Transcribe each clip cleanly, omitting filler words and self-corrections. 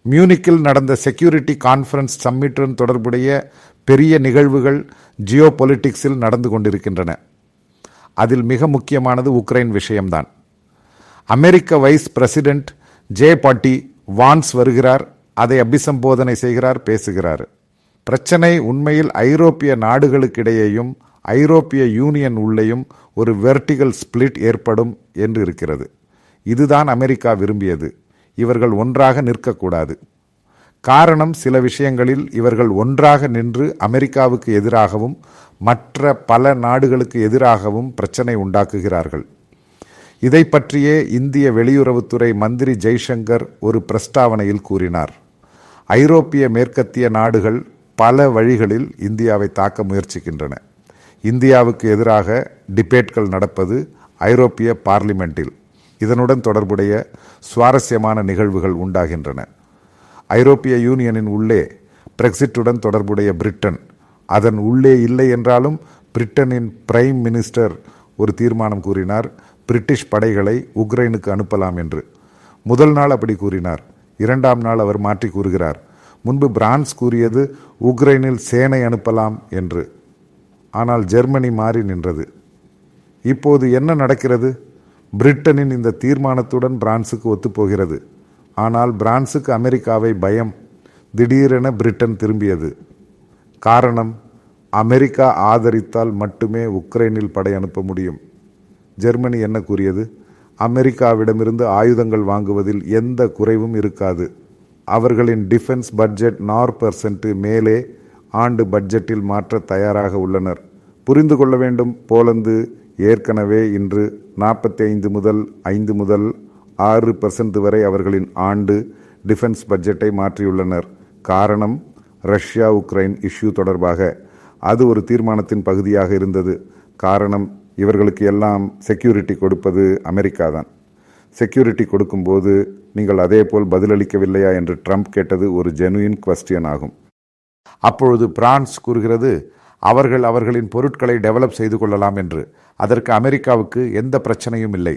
மியூனிக்கில் நடந்த security conference சம்மிட்டுடன் தொடர்புடைய பெரிய நிகழ்வுகள் ஜியோ பொலிட்டிக்ஸில் நடந்து கொண்டிருக்கின்றன. அதில் மிக முக்கியமானது உக்ரைன் விஷயம்தான். அமெரிக்க வைஸ் பிரசிடென்ட் ஜே வான்ஸ் வருகிறார், அதை அபிசம்போதனை செய்கிறார், பேசுகிறார். பிரச்சனை உண்மையில் ஐரோப்பிய நாடுகளுக்கிடையேயும் ஐரோப்பிய யூனியன் உள்ளேயும் ஒரு வெர்டிகல் ஸ்பிளிட் ஏற்படும் என்று இருக்கிறது. இதுதான் அமெரிக்கா விரும்பியது. இவர்கள் ஒன்றாக நிற்கக்கூடாது. காரணம், சில விஷயங்களில் இவர்கள் ஒன்றாக நின்று அமெரிக்காவுக்கு எதிராகவும் மற்ற பல நாடுகளுக்கு எதிராகவும் பிரச்சனை உண்டாக்குகிறார்கள். இதை பற்றியே இந்திய வெளியுறவுத்துறை மந்திரி ஜெய்சங்கர் ஒரு பிரஸ்தாவனையில் கூறினார். ஐரோப்பிய மேற்கத்திய நாடுகள் பல வழிகளில் இந்தியாவை தாக்க முயற்சிக்கின்றன. இந்தியாவுக்கு எதிராக டிபேட்கள் நடப்பது ஐரோப்பிய பார்லிமெண்டில். இதனுடன் தொடர்புடைய சுவாரஸ்யமான நிகழ்வுகள் உண்டாகின்றன. ஐரோப்பிய யூனியனின் உள்ளே பிரெக்சிட்டுடன் தொடர்புடைய பிரிட்டன், அதன் உள்ளே இல்லை என்றாலும் பிரிட்டனின் பிரைம் மினிஸ்டர் ஒரு தீர்மானம் கூறினார், பிரிட்டிஷ் படைகளை உக்ரைனுக்கு அனுப்பலாம் என்று. முதல் நாள் அப்படி கூறினார். இரண்டாம் நாள் அவர் மாற்றி கூறுகிறார். முன்பு பிரான்ஸ் கூறியது உக்ரைனில் சேனை அனுப்பலாம் என்று. ஆனால் ஜெர்மனி மாறி நின்றது. இப்போது என்ன நடக்கிறது? பிரிட்டனின் இந்த தீர்மானத்துடன் பிரான்சுக்கு ஒத்துப்போகிறது. ஆனால் பிரான்சுக்கு அமெரிக்காவை பயம். திடீரென பிரிட்டன் திரும்பியது. காரணம், அமெரிக்கா ஆதரித்தால் மட்டுமே உக்ரைனில் படை அனுப்ப முடியும். ஜெர்மனி என்ன கூறியது? அமெரிக்காவிடமிருந்து ஆயுதங்கள் வாங்குவதில் எந்த குறைவும் இருக்காது. அவர்களின் டிஃபென்ஸ் பட்ஜெட் 4% மேலே ஆண்டு பட்ஜெட்டில் மாற்ற தயாராக உள்ளனர். புரிந்து கொள்ள வேண்டும், போலந்து ஏற்கனவே இன்று 45 முதல் 5 முதல் 6% வரை அவர்களின் ஆண்டு டிஃபென்ஸ் பட்ஜெட்டை மாற்றியுள்ளனர். காரணம், ரஷ்யா உக்ரைன் இஷ்யூ தொடர்பாக. அது ஒரு தீர்மானத்தின் பகுதியாக இருந்தது. காரணம், இவர்களுக்கு எல்லாம் செக்யூரிட்டி கொடுப்பது அமெரிக்கா தான். செக்யூரிட்டி கொடுக்கும்போது நீங்கள் அதே போல் பதிலளிக்கவில்லையா என்று ட்ரம்ப் கேட்டது ஒரு ஜெனுயின் குவெஸ்டியன் ஆகும். அப்பொழுது பிரான்ஸ் கூறுகிறது, அவர்கள் அவர்களின் பொருட்களை டெவலப் செய்து கொள்ளலாம் என்று. அதற்கு அமெரிக்காவுக்கு எந்த பிரச்சனையும் இல்லை.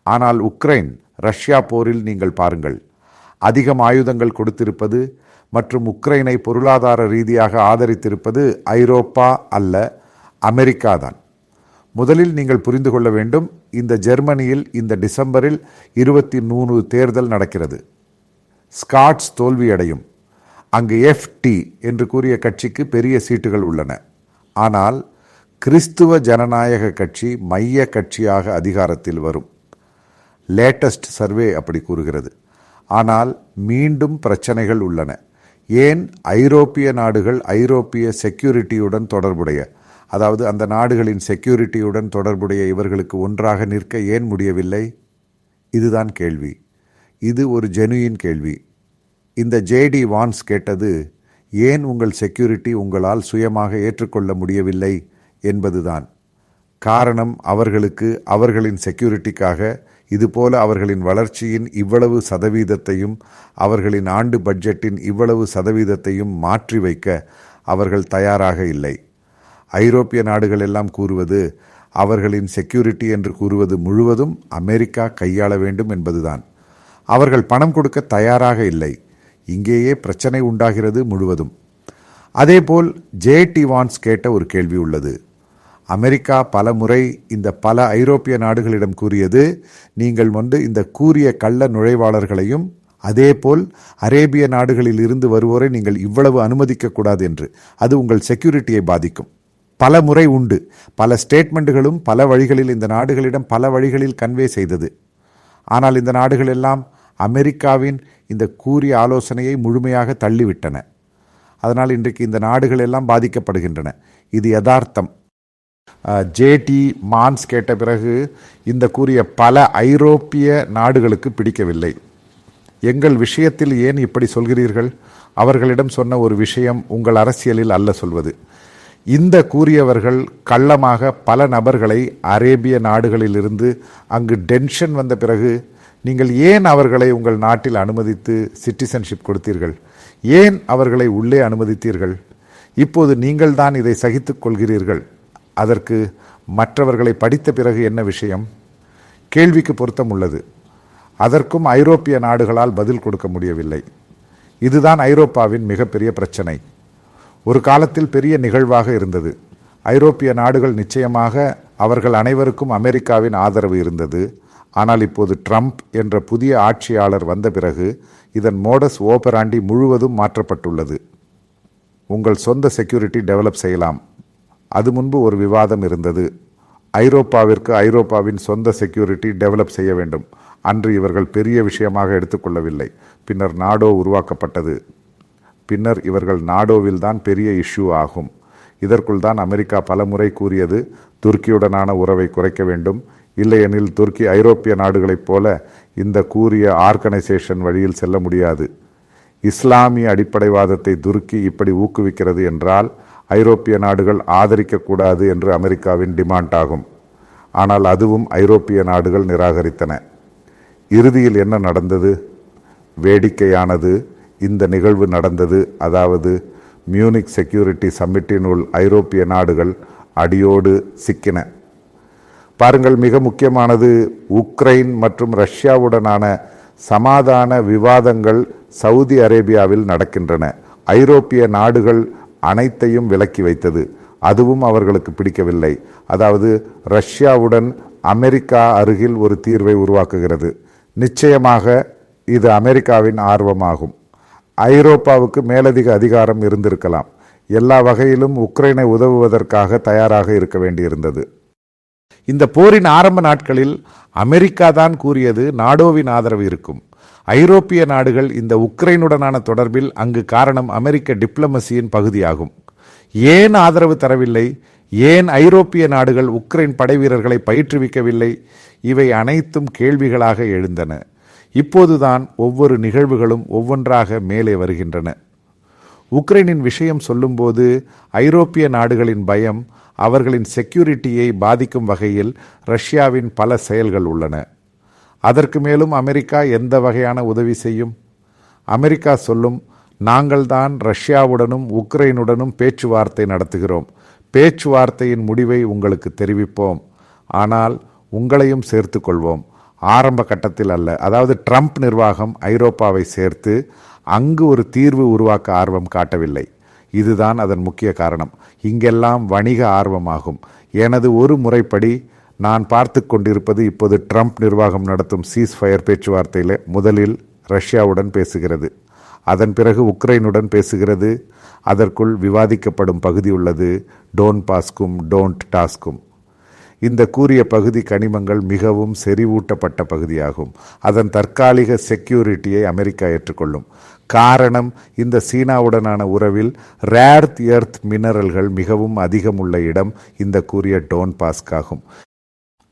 ஆனால் உக்ரைன் ரஷ்யா போரில் நீங்கள் பாருங்கள், அதிகம் ஆயுதங்கள் கொடுத்திருப்பது மற்றும் உக்ரைனை பொருளாதார ரீதியாக ஆதரித்திருப்பது ஐரோப்பா அல்ல, அமெரிக்கா தான். முதலில் நீங்கள் புரிந்து கொள்ள வேண்டும், இந்த ஜெர்மனியில் இந்த டிசம்பரில் 23 தேர்தல் நடக்கிறது. ஸ்காட்ஸ் தோல்வியடையும். அங்கு FT என்று கூறிய கட்சிக்கு பெரிய சீட்டுகள் உள்ளன. ஆனால் கிறிஸ்துவ ஜனநாயக கட்சி மைய கட்சியாக அதிகாரத்தில் வரும். லேட்டஸ்ட் சர்வே அப்படி கூறுகிறது. ஆனால் மீண்டும் பிரச்சனைகள் உள்ளன. ஏன்? ஐரோப்பிய நாடுகள் ஐரோப்பிய செக்யூரிட்டியுடன் தொடர்புடைய, அதாவது அந்த நாடுகளின் செக்யூரிட்டியுடன் தொடர்புடைய இவர்களுக்கு ஒன்றாக நிற்க ஏன் முடியவில்லை? இதுதான் கேள்வி. இது ஒரு ஜெனுயின் கேள்வி. இந்த JD வான்ஸ் கேட்டது, ஏன் உங்கள் செக்யூரிட்டி உங்களால் சுயமாக ஏற்றுக்கொள்ள முடியவில்லை என்பதுதான். காரணம், அவர்களுக்கு அவர்களின் செக்யூரிட்டிக்காக இதுபோல அவர்களின் வளர்ச்சியின் இவ்வளவு சதவீதத்தையும் அவர்களின் ஆண்டு பட்ஜெட்டின் இவ்வளவு சதவீதத்தையும் மாற்றி வைக்க அவர்கள் தயாராக இல்லை. ஐரோப்பிய நாடுகள் எல்லாம் கூறுவது, அவர்களின் செக்யூரிட்டி என்று கூறுவது முழுவதும் அமெரிக்கா கையாள வேண்டும் என்பதுதான். அவர்கள் பணம் கொடுக்க தயாராக இல்லை. இங்கேயே பிரச்சனை உண்டாகிறது முழுவதும். அதேபோல் JT வான்ஸ் கேட்ட ஒரு கேள்வி உள்ளது. அமெரிக்கா பல முறை இந்த பல ஐரோப்பிய நாடுகளிடம் கூறியது, நீங்கள் இந்த கூறிய கள்ள நுழைவாளர்களையும் அதேபோல் அரேபிய நாடுகளில் இருந்து வருவோரை நீங்கள் இவ்வளவு அனுமதிக்கக்கூடாது என்று. அது உங்கள் செக்யூரிட்டியை பாதிக்கும். பல முறை உண்டு. பல ஸ்டேட்மெண்ட்டுகளும் பல வழிகளில் இந்த நாடுகளிடம் பல வழிகளில் கன்வே செய்தது. ஆனால் இந்த நாடுகள் எல்லாம் அமெரிக்காவின் இந்த கூறிய ஆலோசனையை முழுமையாக தள்ளிவிட்டன. அதனால் இன்றைக்கு இந்த நாடுகள் எல்லாம் பாதிக்கப்படுகின்றன. இது யதார்த்தம். JT மான்ஸ் கேட்ட பிறகு இந்த கூறிய பல ஐரோப்பிய நாடுகளுக்கு பிடிக்கவில்லை. எங்கள் விஷயத்தில் ஏன் இப்படி சொல்கிறீர்கள்? அவர்களிடம் சொன்ன ஒரு விஷயம் உங்கள் அரசியலில் அல்ல சொல்வது. இந்த கூறியவர்கள் கள்ளமாக பல நபர்களை அரேபிய நாடுகளிலிருந்து அங்கு டென்ஷன் வந்த பிறகு நீங்கள் ஏன் அவர்களை உங்கள் நாட்டில் அனுமதித்து சிட்டிசன்ஷிப் கொடுத்தீர்கள்? ஏன் அவர்களை உள்ளே அனுமதித்தீர்கள்? இப்போது நீங்கள் தான் இதை சகித்துக் கொள்கிறீர்கள். அதற்கு மற்றவர்களை படித்த பிறகு என்ன விஷயம்? கேள்விக்கு பொருத்தம் உள்ளது. அதற்கும் ஐரோப்பிய நாடுகளால் பதில் கொடுக்க முடியவில்லை. இதுதான் ஐரோப்பாவின் மிகப்பெரிய பிரச்சனை. ஒரு காலத்தில் பெரிய நிகழ்வாக இருந்தது. ஐரோப்பிய நாடுகள் நிச்சயமாக அவர்கள் அனைவருக்கும் அமெரிக்காவின் ஆதரவு இருந்தது. ஆனால் இப்போது ட்ரம்ப் என்ற புதிய ஆட்சியாளர் வந்த பிறகு இதன் மோடஸ் ஓபராண்டி முழுவதும் மாற்றப்பட்டுள்ளது. உங்கள் சொந்த செக்யூரிட்டி டெவலப் செய்யலாம். அது முன்பு ஒரு விவாதம் இருந்தது. ஐரோப்பாவிற்கு ஐரோப்பாவின் சொந்த செக்யூரிட்டி டெவலப் செய்ய வேண்டும். அன்று இவர்கள் பெரிய விஷயமாக எடுத்துக்கொள்ளவில்லை. பின்னர் நாடோ உருவாக்கப்பட்டது. பின்னர் இவர்கள் நாடோவில் தான் பெரிய இஷ்யூ ஆகும். இதற்குள் தான் அமெரிக்கா பலமுறை கூறியது துருக்கியுடனான உறவை குறைக்க வேண்டும், இல்லையெனில் துருக்கி ஐரோப்பிய நாடுகளைப் போல இந்த கூறிய ஆர்கனைசேஷன் வழியில் செல்ல முடியாது. இஸ்லாமிய அடிப்படைவாதத்தை துருக்கி இப்படி ஊக்குவிக்கிறது என்றால் ஐரோப்பிய நாடுகள் ஆதரிக்கக்கூடாது என்று அமெரிக்காவின் டிமாண்ட் ஆகும். ஆனால் அதுவும் ஐரோப்பிய நாடுகள் நிராகரித்தன. இறுதியில் என்ன நடந்தது? வேடிக்கையானது. இந்த நிகழ்வு நடந்தது. அதாவது மியூனிக் செக்யூரிட்டி சம்மிட்டினுள் ஐரோப்பிய நாடுகள் அடியோடு சிக்கின. பாருங்கள், மிக முக்கியமானது, உக்ரைன் மற்றும் ரஷ்யாவுடனான சமாதான விவாதங்கள் சவுதி அரேபியாவில் நடக்கின்றன. ஐரோப்பிய நாடுகள் அனைத்தையும் விலக்கி வைத்தது. அதுவும் அவர்களுக்கு பிடிக்கவில்லை. அதாவது ரஷ்யாவுடன் அமெரிக்கா அருகில் ஒரு தீர்வை உருவாக்குகிறது. நிச்சயமாக இது அமெரிக்காவின் ஆர்வமாகும். ஐரோப்பாவுக்கு மேலதிக அதிகாரம் இருந்திருக்கலாம். எல்லா வகையிலும் உக்ரைனை உதவுவதற்காக தயாராக இருக்க வேண்டியிருந்தது. இந்த போரின் ஆரம்ப நாட்களில் அமெரிக்கா தான் கூறியது நாடோவின் ஆதரவு இருக்கும். ஐரோப்பிய நாடுகள் இந்த உக்ரைனுடனான தொடர்பில் அங்கு காரணம் அமெரிக்க டிப்ளமசியின் பகுதியாகும். ஏன் ஆதரவு தரவில்லை? ஏன் ஐரோப்பிய நாடுகள் உக்ரைன் படை வீரர்களை பயிற்றுவிக்கவில்லை? இவை அனைத்தும் கேள்விகளாக எழுந்தன. இப்போதுதான் ஒவ்வொரு நிகழ்வுகளும் ஒவ்வொன்றாக மேலே வருகின்றன. உக்ரைனின் விஷயம் சொல்லும்போது ஐரோப்பிய நாடுகளின் பயம் அவர்களின் செக்யூரிட்டியை பாதிக்கும் வகையில் ரஷ்யாவின் பல செயல்கள் உள்ளன. அதற்கு மேலும் அமெரிக்கா எந்த வகையான உதவி செய்யும்? அமெரிக்கா சொல்லும், நாங்கள் தான் ரஷ்யாவுடனும் உக்ரைனுடனும் பேச்சுவார்த்தை நடத்துகிறோம். பேச்சுவார்த்தையின் முடிவை உங்களுக்கு தெரிவிப்போம். ஆனால் உங்களையும் சேர்த்து கொள்வோம். ஆரம்ப கட்டத்தில் அல்ல. அதாவது ட்ரம்ப் நிர்வாகம் ஐரோப்பாவை சேர்த்து அங்கு ஒரு தீர்வு உருவாக்க ஆர்வம் காட்டவில்லை. இதுதான் அதன் முக்கிய காரணம். இங்கெல்லாம் வணிக ஆர்வமாகும். எனது ஒரு முறைப்படி நான் பார்த்து கொண்டிருப்பது இப்போது ட்ரம்ப் நிர்வாகம் நடத்தும் சீஸ்ஃபயர் பேச்சுவார்த்தையில் முதலில் ரஷ்யாவுடன் பேசுகிறது, அதன் பிறகு உக்ரைனுடன் பேசுகிறது. அதற்குள் விவாதிக்கப்படும் பகுதி உள்ளது, டோன் பாஸ்கும் டோன்ட் டாஸ்கும். இந்த கூறிய பகுதி கனிமங்கள் மிகவும் செறிவூட்டப்பட்ட பகுதியாகும். அதன் தற்காலிக செக்யூரிட்டியை அமெரிக்கா ஏற்றுக்கொள்ளும். காரணம், இந்த சீனாவுடனான உறவில் ரேர் எர்த் மினரல்கள் மிகவும் அதிகம் உள்ள இடம் இந்த கூறிய டோன் பாஸ்காகும்.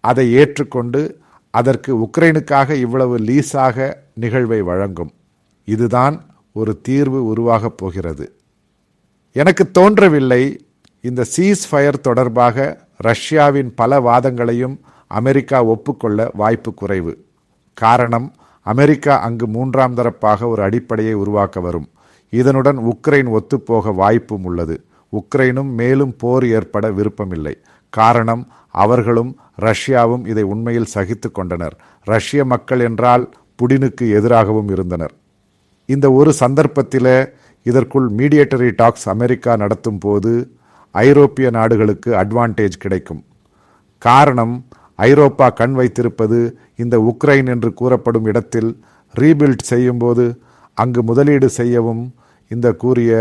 அதை ஏற்றுக்கொண்டு அதற்கு உக்ரைனுக்காக இவ்வளவு லீஸாக நிகழ்வை வழங்கும். இதுதான் ஒரு தீர்வு உருவாகப் போகிறது. எனக்கு தோன்றவில்லை இந்த சீஸ்ஃபயர் தொடர்பாக ரஷ்யாவின் பல வாதங்களையும் அமெரிக்கா ஒப்புக்கொள்ள வாய்ப்பு குறைவு. காரணம், அமெரிக்கா அங்கு மூன்றாம் தரப்பாக ஒரு அடிப்படையை உருவாக்க வரும். இதனுடன் உக்ரைன் ஒத்துப்போக வாய்ப்பும் உள்ளது. உக்ரைனும் மேலும் போர் ஏற்பட விருப்பமில்லை. காரணம், அவர்களும் ரஷ்யாவும் இதை உண்மையில் சகித்து கொண்டனர். ரஷ்ய மக்கள் என்றால் புடினுக்கு எதிராகவும் இருந்தனர். இந்த ஒரு சந்தர்ப்பத்தில் இதற்குள் மீடியேட்டரி டாக்ஸ் அமெரிக்கா நடத்தும் போது ஐரோப்பிய நாடுகளுக்கு அட்வான்டேஜ் கிடைக்கும். காரணம், ஐரோப்பா கண் வைத்திருப்பது இந்த உக்ரைன் என்று கூறப்படும் இடத்தில் ரீபில்ட் செய்யும்போது அங்கு முதலீடு செய்யவும் இந்த கூறிய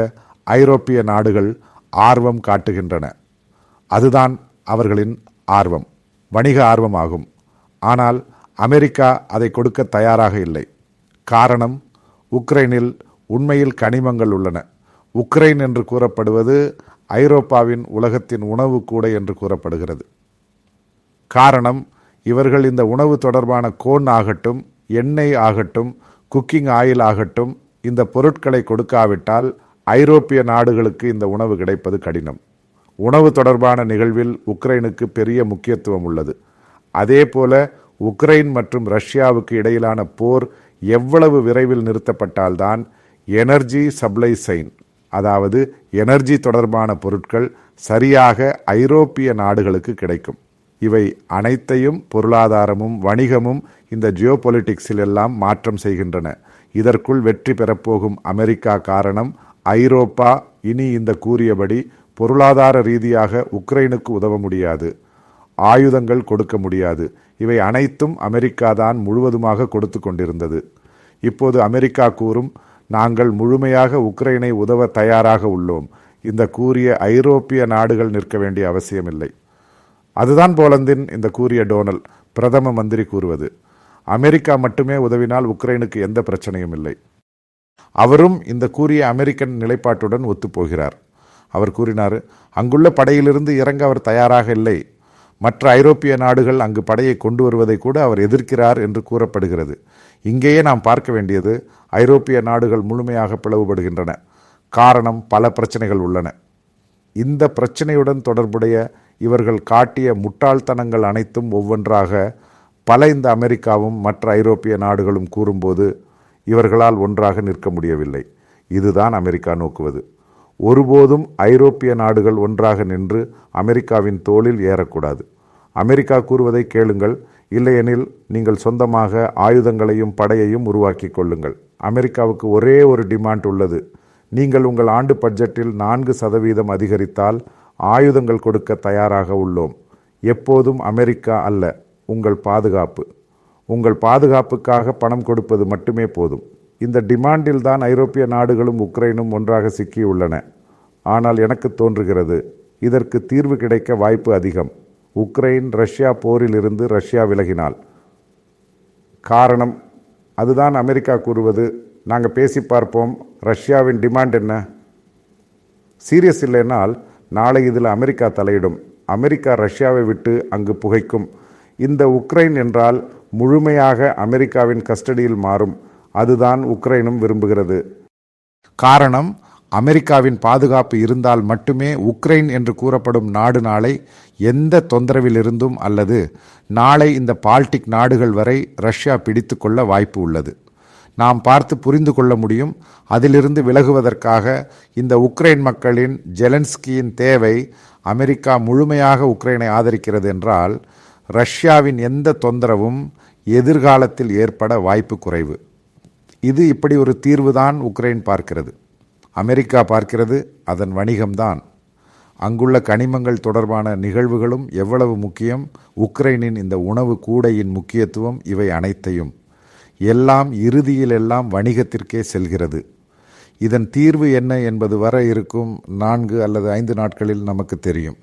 ஐரோப்பிய நாடுகள் ஆர்வம் காட்டுகின்றன. அதுதான் அவர்களின் ஆர்வம், வணிக ஆர்வமாகும். ஆனால் அமெரிக்கா அதை கொடுக்க தயாராக இல்லை. காரணம், உக்ரைனில் உண்மையில் கனிமங்கள் உள்ளன. உக்ரைன் என்று கூறப்படுவது ஐரோப்பாவின் உலகத்தின் உணவு கூட என்று கூறப்படுகிறது. காரணம், இவர்கள் இந்த உணவு தொடர்பான கோன் ஆகட்டும், எண்ணெய் ஆகட்டும், குக்கிங் ஆயில் ஆகட்டும், இந்த பொருட்களை கொடுக்காவிட்டால் ஐரோப்பிய நாடுகளுக்கு இந்த உணவு கிடைப்பது கடினம். உணவு தொடர்பான நிகழ்வில் உக்ரைனுக்கு பெரிய முக்கியத்துவம் உள்ளது. அதே போல உக்ரைன் மற்றும் ரஷ்யாவுக்கு இடையிலான போர் எவ்வளவு விரைவில் நிறுத்தப்பட்டால்தான் எனர்ஜி சப்ளை செயின், அதாவது எனர்ஜி தொடர்பான பொருட்கள் சரியாக ஐரோப்பிய நாடுகளுக்கு கிடைக்கும். இவை அனைத்தையும் பொருளாதாரமும் வணிகமும் இந்த ஜியோபொலிட்டிக்ஸில் எல்லாம் மாற்றம் செய்கின்றன. இதற்குள் வெற்றி பெறப்போகும் அமெரிக்கா காரணம் ஐரோப்பா இனி இந்த கூறியபடி பொருளாதார ரீதியாக உக்ரைனுக்கு உதவ முடியாது, ஆயுதங்கள் கொடுக்க முடியாது. இவை அனைத்தும் அமெரிக்கா தான் முழுவதுமாக கொடுத்து கொண்டிருந்தது. இப்போது அமெரிக்கா கூறும், நாங்கள் முழுமையாக உக்ரைனை உதவ தயாராக உள்ளோம். இந்த கூறிய ஐரோப்பிய நாடுகள் நிற்க வேண்டிய அவசியமில்லை. அதுதான் போலந்தின் இந்த கூறிய டோனல் பிரதம மந்திரி கூறுவது. அமெரிக்கா மட்டுமே உதவினால் உக்ரைனுக்கு எந்த பிரச்சனையும் இல்லை. அவரும் இந்த கூறிய அமெரிக்கன் நிலைப்பாட்டுடன் ஒத்துப்போகிறார். அவர் கூறினார், அங்குள்ள படையிலிருந்து இறங்க அவர் தயாராக இல்லை. மற்ற ஐரோப்பிய நாடுகள் அங்கு படையை கொண்டு வருவதை கூட அவர் எதிர்க்கிறார் என்று கூறப்படுகிறது. இங்கேயே நாம் பார்க்க வேண்டியது, ஐரோப்பிய நாடுகள் முழுமையாக பிளவுபடுகின்றன. காரணம், பல பிரச்சனைகள் உள்ளன. இந்த பிரச்சனையுடன் தொடர்புடைய இவர்கள் காட்டிய முட்டாள்தனங்கள் அனைத்தும் ஒவ்வொன்றாக பல இந்த அமெரிக்காவும் மற்ற ஐரோப்பிய நாடுகளும் கூறும்போது இவர்களால் ஒன்றாக நிற்க முடியவில்லை. இதுதான் அமெரிக்கா நோக்குவது. ஒருபோதும் ஐரோப்பிய நாடுகள் ஒன்றாக நின்று அமெரிக்காவின் தோளில் ஏறக்கூடாது. அமெரிக்கா கூறுவதை கேளுங்கள், இல்லையெனில் நீங்கள் சொந்தமாக ஆயுதங்களையும் படையையும் உருவாக்கி கொள்ளுங்கள். அமெரிக்காவுக்கு ஒரே ஒரு டிமாண்ட் உள்ளது. நீங்கள் உங்கள் ஆண்டு பட்ஜெட்டில் 4% அதிகரித்தால் ஆயுதங்கள் கொடுக்க தயாராக உள்ளோம். எப்போதும் அமெரிக்கா அல்ல, உங்கள் பாதுகாப்பு. உங்கள் பாதுகாப்புக்காக பணம் கொடுப்பது மட்டுமே போதும். இந்த டிமாண்டில் தான் ஐரோப்பிய நாடுகளும் உக்ரைனும் ஒன்றாக சிக்கியுள்ளன. ஆனால் எனக்கு தோன்றுகிறது, இதற்கு தீர்வு கிடைக்க வாய்ப்பு அதிகம். உக்ரைன் ரஷ்யா போரிலிருந்து ரஷ்யா விலகினால். காரணம், அதுதான் அமெரிக்கா கூறுவது, நாங்கள் பேசி பார்ப்போம், ரஷ்யாவின் டிமாண்ட் என்ன? சீரியஸ் இல்லைனால் நாளை இதில் அமெரிக்கா தலையிடும். அமெரிக்கா ரஷ்யாவை விட்டு அங்கு புகைக்கும். இந்த உக்ரைன் என்றால் முழுமையாக அமெரிக்காவின் கஸ்டடியில் மாறும். அதுதான் உக்ரைனும் விரும்புகிறது. காரணம், அமெரிக்காவின் பாதுகாப்பு இருந்தால் மட்டுமே உக்ரைன் என்று கூறப்படும் நாடு நாளை எந்த தொந்தரவிலிருந்தும் அல்லது நாளை இந்த பால்டிக் நாடுகள் வரை ரஷ்யா பிடித்து கொள்ள வாய்ப்பு உள்ளது. நாம் பார்த்து புரிந்து கொள்ள முடியும். அதிலிருந்து விலகுவதற்காக இந்த உக்ரைன் மக்களின் ஜெலன்ஸ்கியின் தேவை, அமெரிக்கா முழுமையாக உக்ரைனை ஆதரிக்கிறது என்றால் ரஷ்யாவின் எந்த தொந்தரவும் எதிர்காலத்தில் ஏற்பட வாய்ப்பு குறைவு. இது இப்படி ஒரு தீர்வுதான் உக்ரைன் பார்க்கிறது. அமெரிக்கா பார்க்கிறது அதன் வணிகம்தான். அங்குள்ள கனிமங்கள் தொடர்பான நிகழ்வுகளும் எவ்வளவு முக்கியம், உக்ரைனின் இந்த உணவு கூடையின் முக்கியத்துவம், இவை அனைத்தையும் எல்லாம் இறுதியிலெல்லாம் வணிகத்திற்கே செல்கிறது. இதன் தீர்வு என்ன என்பது வர இருக்கும் 4 அல்லது 5 நாட்களில் நமக்கு தெரியும்.